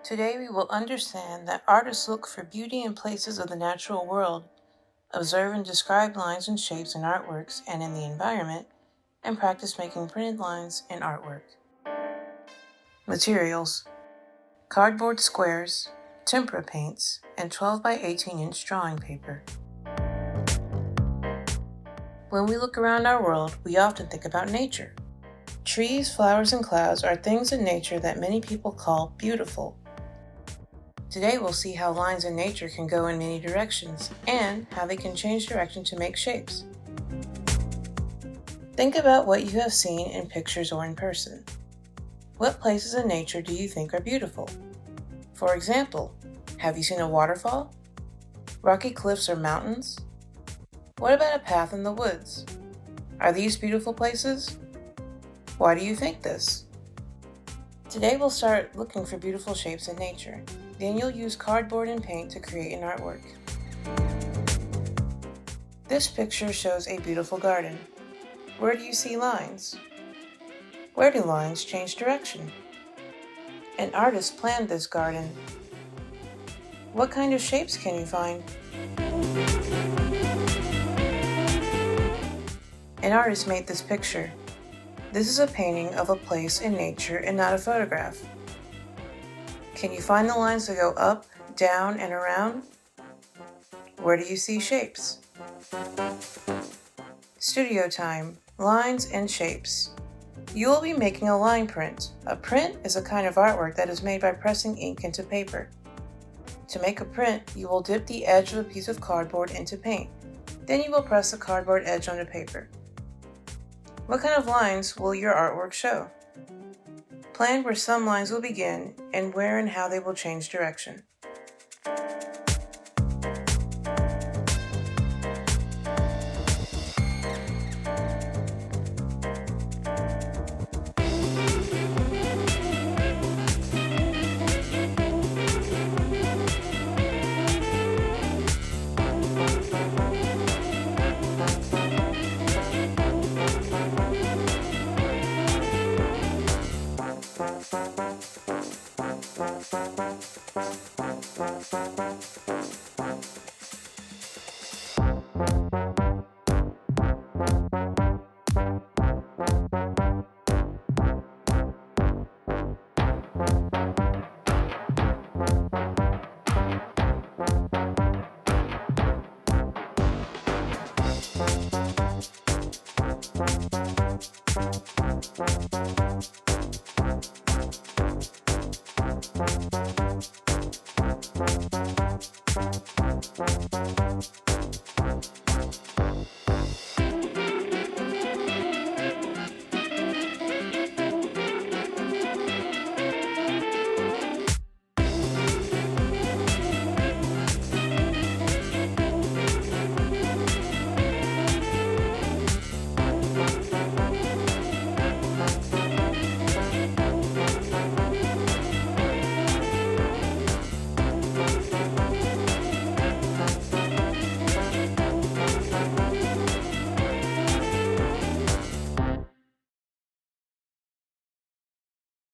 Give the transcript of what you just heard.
Today we will understand that artists look for beauty in places of the natural world, observe and describe lines and shapes in artworks and in the environment, and practice making printed lines in artwork. Materials: cardboard squares, tempera paints, and 12 by 18 inch drawing paper. When we look around our world, we often think about nature. Trees, flowers, and clouds are things in nature that many people call beautiful. Today we'll see how lines in nature can go in many directions and how they can change direction to make shapes. Think about what you have seen in pictures or in person. What places in nature do you think are beautiful? For example, have you seen a waterfall? Rocky cliffs or mountains? What about a path in the woods? Are these beautiful places? Why do you think this? Today we'll start looking for beautiful shapes in nature. Then you'll use cardboard and paint to create an artwork. This picture shows a beautiful garden. Where do you see lines? Where do lines change direction? An artist planned this garden. What kind of shapes can you find? An artist made this picture. This is a painting of a place in nature and not a photograph. Can you find the lines that go up, down, and around? Where do you see shapes? Studio time, lines and shapes. You will be making a line print. A print is a kind of artwork that is made by pressing ink into paper. To make a print, you will dip the edge of a piece of cardboard into paint. Then you will press the cardboard edge onto paper. What kind of lines will your artwork show? Plan where some lines will begin and where and how they will change direction.